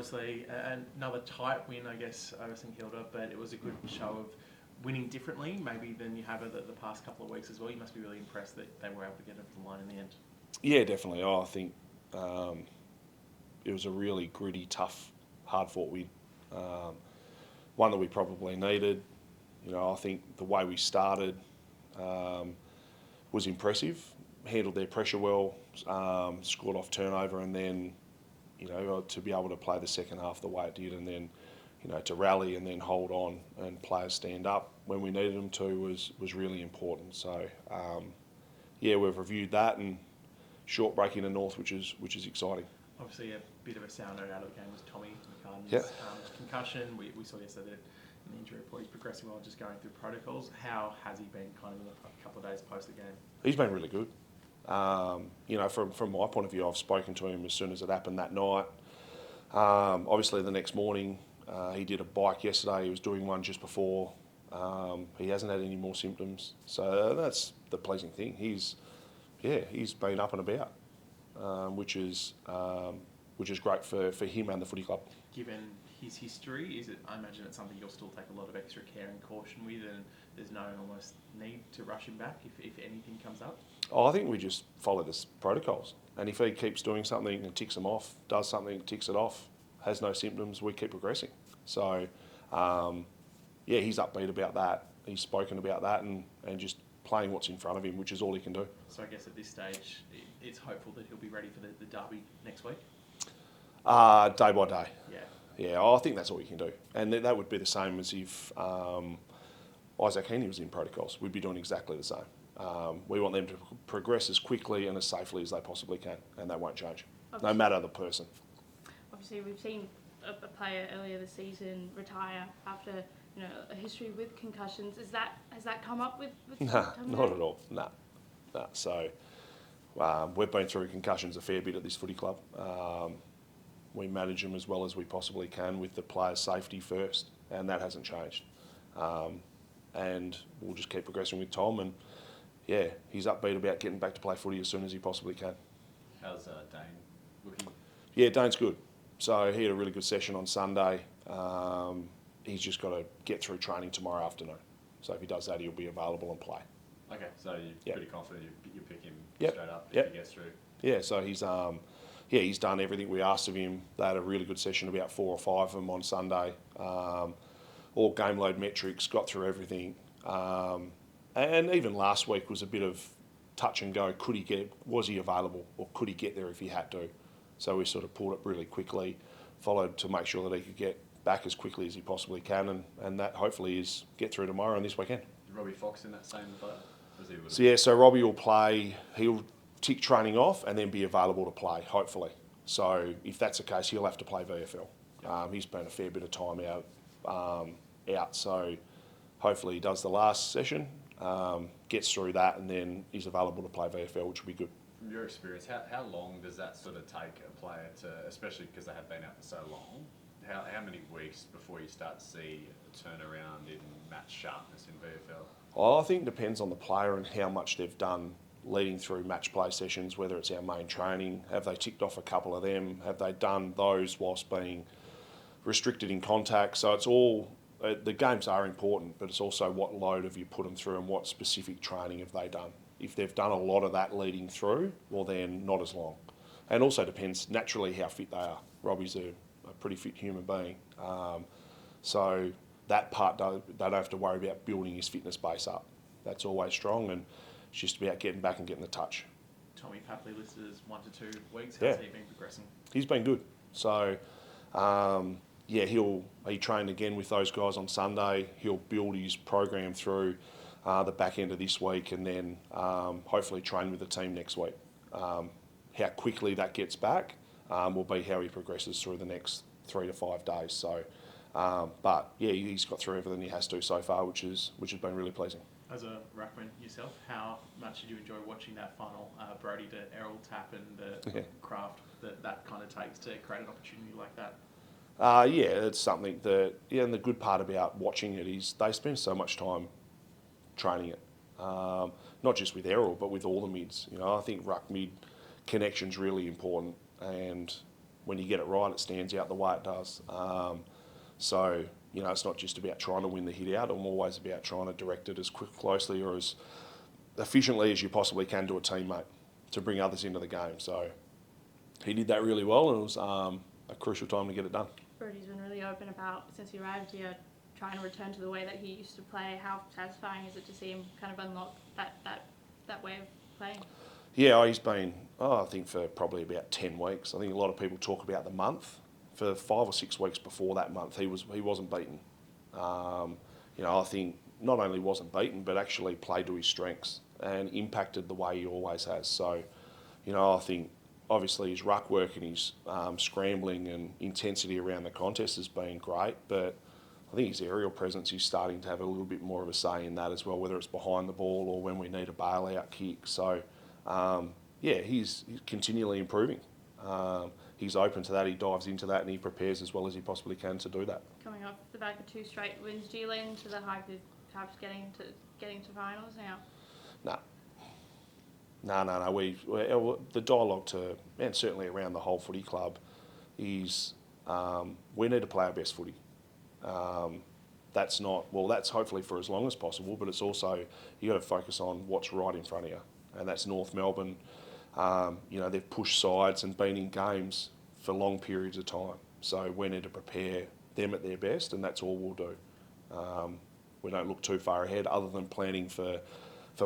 obviously another tight win, I guess, over St Kilda, but it was a good show of winning differently, maybe than you have the past couple of weeks as well. You must be really impressed that they were able to get over the line in the end. Yeah, definitely. I think it was a really gritty, tough, hard-fought win. One that we probably needed. I think the way we started was impressive. Handled their pressure well, scored off turnover, and then, to be able to play the second half the way it did, and then, to rally and then hold on and players stand up when we needed them to was really important. So, we've reviewed that and short break into North, which is exciting. Obviously, a bit of a sour note out of the game was Tommy McCartney's concussion. We saw yesterday that in the injury report he's progressing well, just going through protocols. How has he been kind of in the couple of days post the game? He's been really good. From my point of view, I've spoken to him as soon as it happened that night. Obviously, the next morning, he did a bike yesterday. He was doing one just before. He hasn't had any more symptoms, so that's the pleasing thing. He's been up and about, which is great for him and the footy club. Given his history, I imagine it's something you'll still take a lot of extra care and caution with, and there's no almost need to rush him back if anything comes up? I think we just follow the protocols, and if he keeps doing something and ticks them off, does something, ticks it off, has no symptoms, we keep progressing. So, he's upbeat about that. He's spoken about that and just playing what's in front of him, which is all he can do. So I guess at this stage, it's hopeful that he'll be ready for the derby next week? Day by day. Yeah, I think that's all you can do. And that would be the same as if Isaac Heaney was in protocols. We'd be doing exactly the same. We want them to progress as quickly and as safely as they possibly can, and that won't change, no matter the person. Obviously, we've seen a player earlier this season retire after a history with concussions. Has that come up with No, not at all. No. So we've been through concussions a fair bit at this footy club. We manage them as well as we possibly can with the players' safety first, and that hasn't changed. And we'll just keep progressing with Tom, and he's upbeat about getting back to play footy as soon as he possibly can. How's Dane looking? Yeah, Dane's good. So he had a really good session on Sunday. He's just got to get through training tomorrow afternoon. So if he does that, he'll be available and play. Okay, so you're pretty confident you pick him Yep. straight up if he gets through? Yeah, so he's done everything we asked of him. They had a really good session, about 4 or 5 of them on Sunday. All game load metrics, got through everything. And even last week was a bit of touch and go. Was he available, or could he get there if he had to? So we sort of pulled it really quickly, followed to make sure that he could get back as quickly as he possibly can, and that hopefully is get through tomorrow and this weekend. Is Robbie Fox in that same boat? So Robbie will play. He'll tick training off and then be available to play, hopefully. So if that's the case, he'll have to play VFL. He's been a fair bit of time out. So hopefully he does the last session, gets through that, and then he's available to play VFL, which will be good. From your experience, how long does that sort of take a player to, especially because they have been out for so long, how many weeks before you start to see a turnaround in match sharpness in VFL? I think it depends on the player and how much they've done leading through match play sessions, whether it's our main training. Have they ticked off a couple of them? Have they done those whilst being restricted in contact? So it's all, the games are important, but it's also what load have you put them through and what specific training have they done. If they've done a lot of that leading through, well then not as long. And also depends naturally how fit they are. Robbie's a pretty fit human being. So that part, they don't have to worry about building his fitness base up. That's always strong, and it's just about getting back and getting the touch. Tommy Papley listed as 1 to 2 weeks. Yeah. How's he been progressing? He's been good. So, he trained again with those guys on Sunday. He'll build his program through the back end of this week, and then hopefully train with the team next week. How quickly that gets back will be how he progresses through the next 3 to 5 days. So, he's got through everything he has to so far, which has been really pleasing. As a ruckman yourself, how much did you enjoy watching that final Brody to Errol tap and the craft that kind of takes to create an opportunity like that? It's something that, and the good part about watching it is they spend so much time training it. Not just with Errol, but with all the mids. I think ruck mid connection's really important, and when you get it right, it stands out the way it does. So, it's not just about trying to win the hit out. I'm always about trying to direct it as closely or as efficiently as you possibly can to a teammate to bring others into the game. So he did that really well, and it was a crucial time to get it done. Brody's been really open about, since he arrived here, trying to return to the way that he used to play. How satisfying is it to see him kind of unlock that way of playing? Yeah, he's been, I think for probably about 10 weeks. I think a lot of people talk about the month. For 5 or 6 weeks before that month, he wasn't beaten. I think not only wasn't beaten, but actually played to his strengths and impacted the way he always has. So, I think obviously his ruck work and his scrambling and intensity around the contest has been great, but I think his aerial presence is starting to have a little bit more of a say in that as well, whether it's behind the ball or when we need a bailout kick. So, he's continually improving. He's open to that, he dives into that, and he prepares as well as he possibly can to do that. Coming off the back of 2 straight wins, do you lean into the hype of Cubs getting to finals now? No. The dialogue and certainly around the whole footy club is we need to play our best footy. That's hopefully for as long as possible, but it's also, you got to focus on what's right in front of you, and that's North Melbourne. They've pushed sides and been in games for long periods of time. So we need to prepare them at their best, and that's all we'll do. We don't look too far ahead other than planning for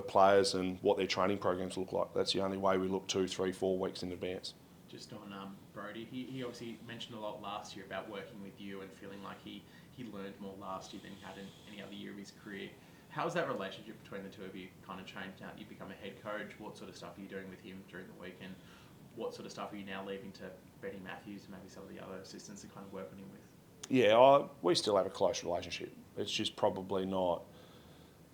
players and what their training programs look like. That's the only way we look 2, 3, 4 weeks in advance. Just on Brody, he obviously mentioned a lot last year about working with you and feeling like he learned more last year than he had in any other year of his career. How's that relationship between the two of you kind of changed now? You become a head coach. What sort of stuff are you doing with him during the week, and what sort of stuff are you now leaving to Benny Matthews and maybe some of the other assistants to kind of work on him with? Yeah, we still have a close relationship. It's just probably not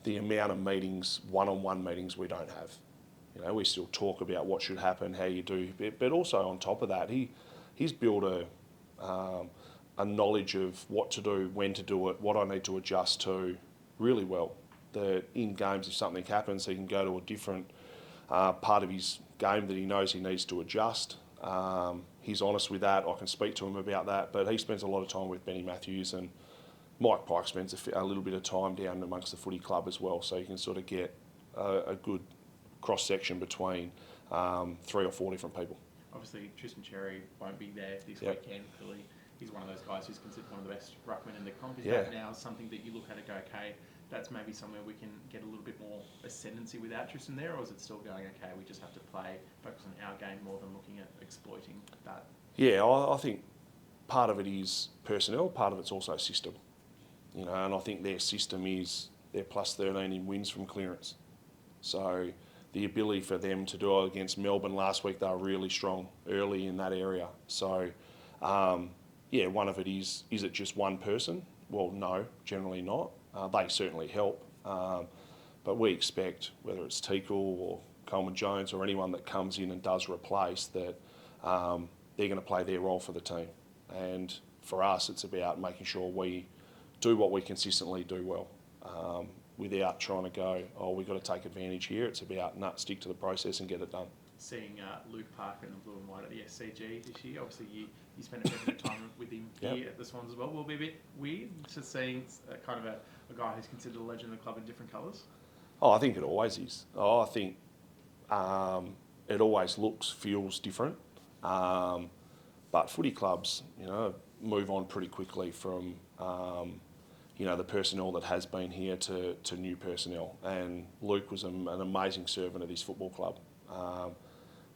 the amount of meetings, one-on-one meetings we don't have. We still talk about what should happen, how you do, but also on top of that, he's built a knowledge of what to do, when to do it, what I need to adjust to really well. That in games, if something happens, he can go to a different part of his game that he knows he needs to adjust. He's honest with that. I can speak to him about that, but he spends a lot of time with Benny Matthews, and Mike Pike spends a little bit of time down amongst the footy club as well, so you can sort of get a good cross-section between 3 or 4 different people. Obviously, Tristan Cherry won't be there this weekend. Clearly, he's one of those guys who's considered one of the best ruckmen in the comp. Is that now something that you look at and go, okay, that's maybe somewhere we can get a little bit more ascendancy without Tristan there, or is it still going, okay, we just have to focus on our game more than looking at exploiting that? Yeah, I think part of it is personnel, part of it's also system. And I think their system is they're plus 13 in wins from clearance. So the ability for them to do it against Melbourne last week, they were really strong early in that area. So, one of it is it just one person? Well, no, generally not. They certainly help. But we expect, whether it's Teakle or Coleman Jones or anyone that comes in and does replace, that they're going to play their role for the team. And for us, it's about making sure we do what we consistently do well, without trying to go, we've got to take advantage here. It's about, stick to the process and get it done. Seeing Luke Parker in the blue and white at the SCG this year, obviously you spent a fair bit of time with him here at the Swans as well. Will it be a bit weird just seeing kind of a guy who's considered a legend of the club in different colours? I think it always is. I think it always feels different. But footy clubs, move on pretty quickly from, the personnel that has been here to new personnel. And Luke was an amazing servant of this football club.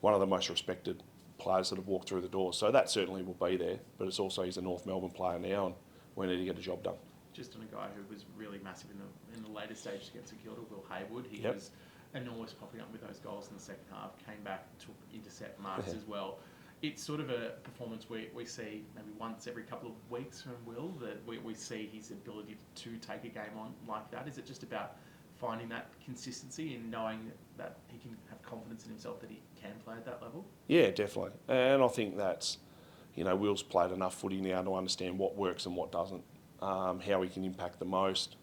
One of the most respected players that have walked through the door. So that certainly will be there, but it's also he's a North Melbourne player now, and we need to get a job done. Just on a guy who was really massive in the later stages against Kilda, Will Hayward. He was enormous, popping up with those goals in the second half, came back, took intercept marks as well. It's sort of a performance we see maybe once every couple of weeks from Will, that we see his ability to take a game on like that. Is it just about finding that consistency and knowing that he can have confidence in himself that he can play at that level? Yeah, definitely. And I think that's, Will's played enough footy now to understand what works and what doesn't, how he can impact the most.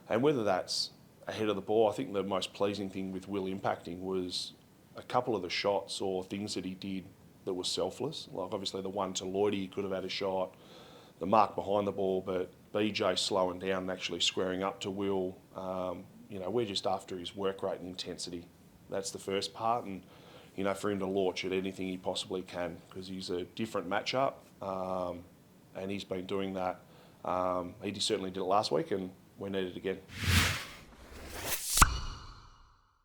And whether that's ahead of the ball, I think the most pleasing thing with Will impacting was a couple of the shots or things that he did that was selfless. Like obviously the one to Lloydie, he could have had a shot, the mark behind the ball, but BJ slowing down and actually squaring up to Will, we're just after his work rate and intensity. That's the first part, and for him to launch at anything he possibly can, because he's a different matchup, and he's been doing that. He certainly did it last week, and we need it again.